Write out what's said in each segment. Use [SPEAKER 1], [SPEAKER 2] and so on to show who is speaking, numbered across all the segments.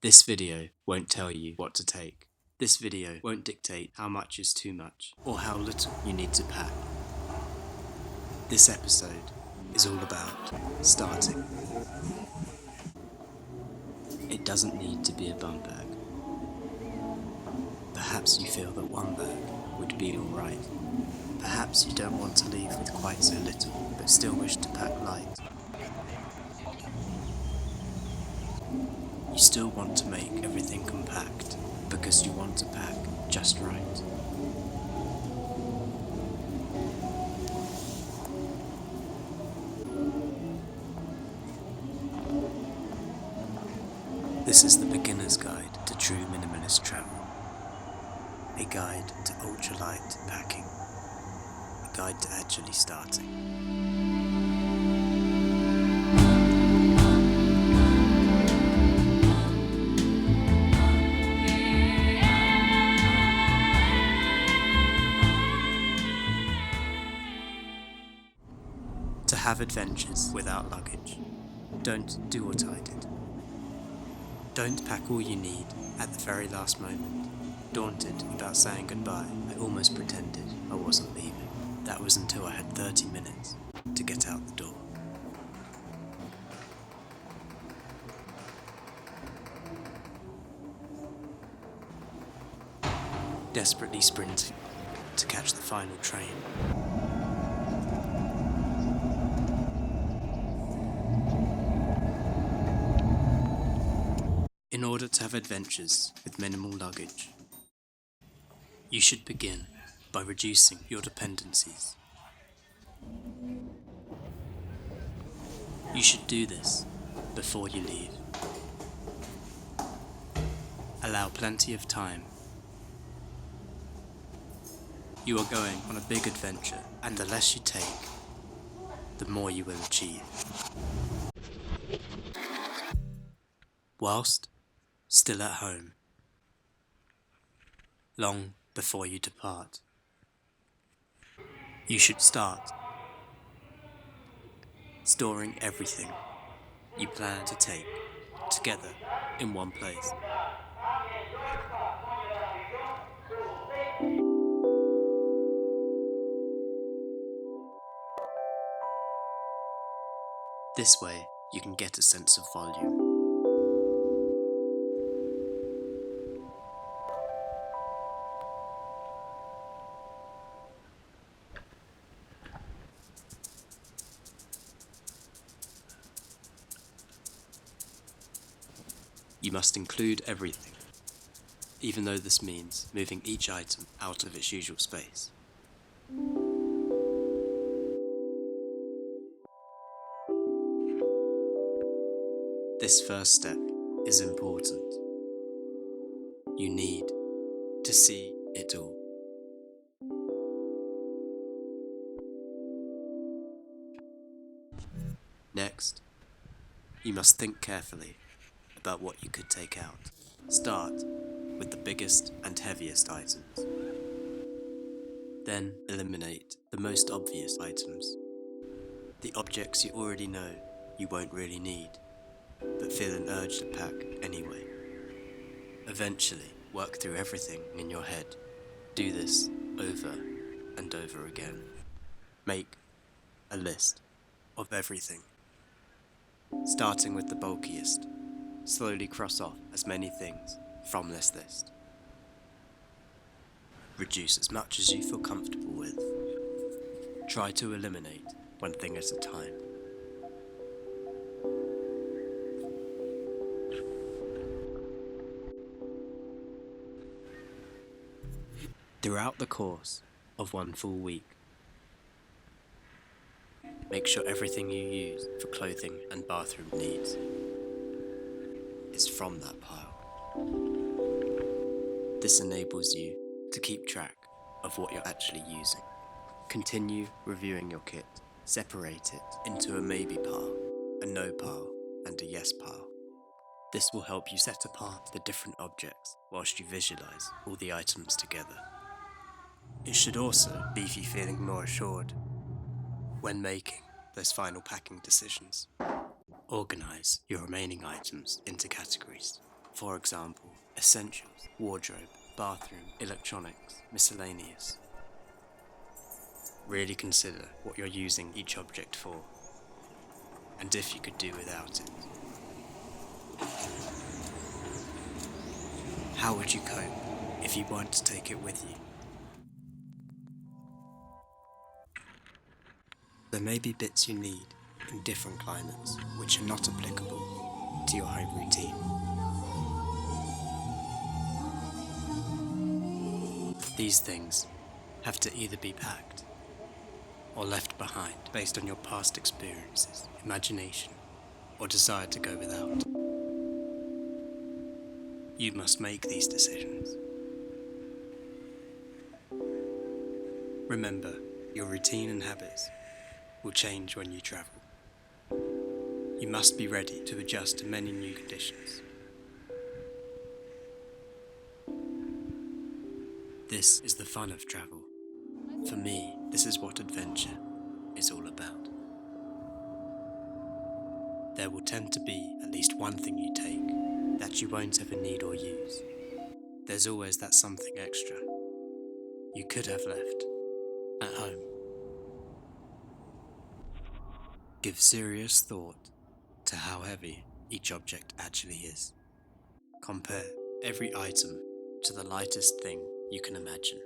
[SPEAKER 1] This video won't tell you what to take. This video won't dictate how much is too much or how little you need to pack. This episode is all about starting. It doesn't need to be a bum bag. Perhaps you feel that one bag would be alright. Perhaps you don't want to leave with quite so little, but still wish to pack light. You still want to make everything compact because you want to pack just right. This is the beginner's guide to true minimalist travel. A guide to ultralight packing. A guide to actually starting. To have adventures without luggage. Don't do what I did. Don't pack all you need at the very last moment. Daunted about saying goodbye, I almost pretended I wasn't leaving. That was until I had 30 minutes to get out the door. Desperately sprinting to catch the final train. In order to have adventures with minimal luggage, you should begin by reducing your dependencies. You should do this before you leave. Allow plenty of time. You are going on a big adventure, and the less you take, the more you will achieve. Whilst still at home, long before you depart, you should start storing everything you plan to take together in one place. This way you can get a sense of volume. You must include everything, even though this means moving each item out of its usual space. This first step is important. You need to see it all. Next, you must think carefully about what you could take out. Start with the biggest and heaviest items. Then eliminate the most obvious items. The objects you already know you won't really need, but feel an urge to pack anyway. Eventually, work through everything in your head. Do this over and over again. Make a list of everything. Starting with the bulkiest, slowly cross off as many things from this list. Reduce as much as you feel comfortable with. Try to eliminate one thing at a time. Throughout the course of one full week, make sure everything you use for clothing and bathroom needs is from that pile. This enables you to keep track of what you're actually using. Continue reviewing your kit. Separate it into a maybe pile, a no pile, and a yes pile. This will help you set apart the different objects whilst you visualize all the items together. It should also leave you feeling more assured when making those final packing decisions. Organize your remaining items into categories. For example, essentials, wardrobe, bathroom, electronics, miscellaneous. Really consider what you're using each object for, and if you could do without it. How would you cope if you weren't to take it with you? There may be bits you need in different climates which are not applicable to your home routine. These things have to either be packed or left behind based on your past experiences, imagination, or desire to go without. You must make these decisions. Remember, your routine and habits will change when you travel. You must be ready to adjust to many new conditions. This is the fun of travel. For me, this is what adventure is all about. There will tend to be at least one thing you take that you won't ever need or use. There's always that something extra you could have left at home. Give serious thought to how heavy each object actually is. Compare every item to the lightest thing you can imagine.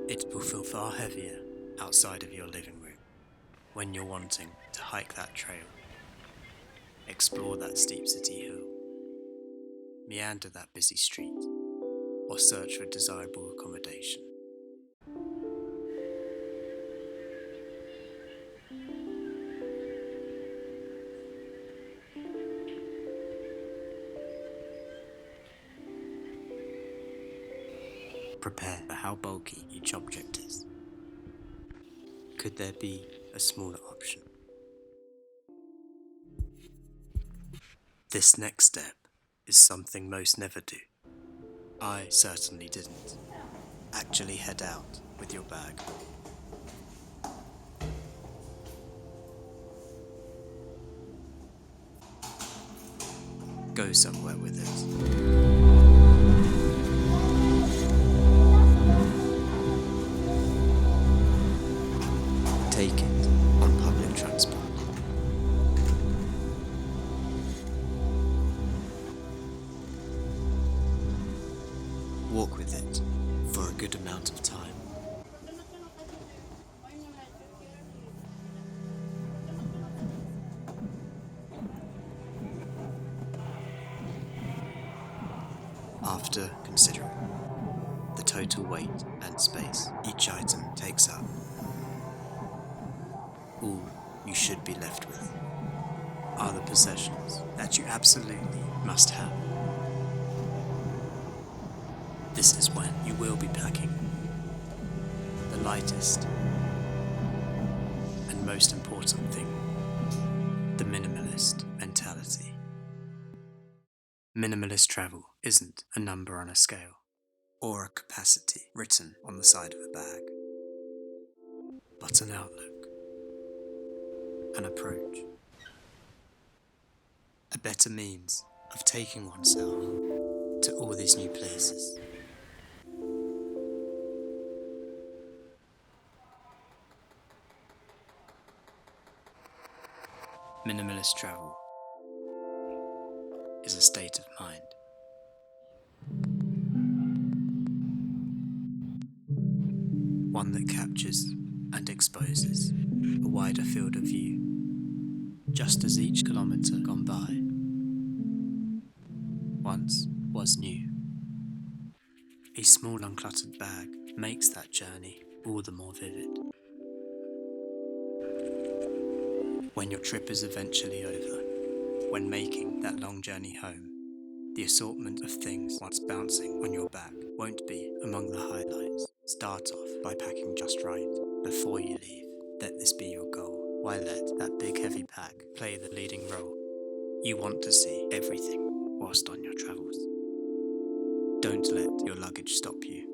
[SPEAKER 1] It will feel far heavier outside of your living room when you're wanting to hike that trail, explore that steep city hill, meander that busy street, or search for desirable accommodation. Prepare for how bulky each object is. Could there be a smaller option? This next step is something most never do. I certainly didn't. Actually head out with your bag. Go somewhere with it. Take it on public transport. Walk with it for a good amount of time. After considering the total weight and space each item takes up, all you should be left with are the possessions that you absolutely must have. This is when you will be packing the lightest and most important thing, the minimalist mentality. Minimalist travel isn't a number on a scale or a capacity written on the side of a bag, but an outlook, an approach, a better means of taking oneself to all these new places. Minimalist travel is a state of mind. One that captures and exposes a wider field of view, just as each kilometre gone by once was new. A small uncluttered bag makes that journey all the more vivid. When your trip is eventually over, when making that long journey home, the assortment of things once bouncing on your back won't be among the highlights. Start off by packing just right before you leave. Let this be your goal. Why let that big heavy pack play the leading role? You want to see everything whilst on your travels. Don't let your luggage stop you.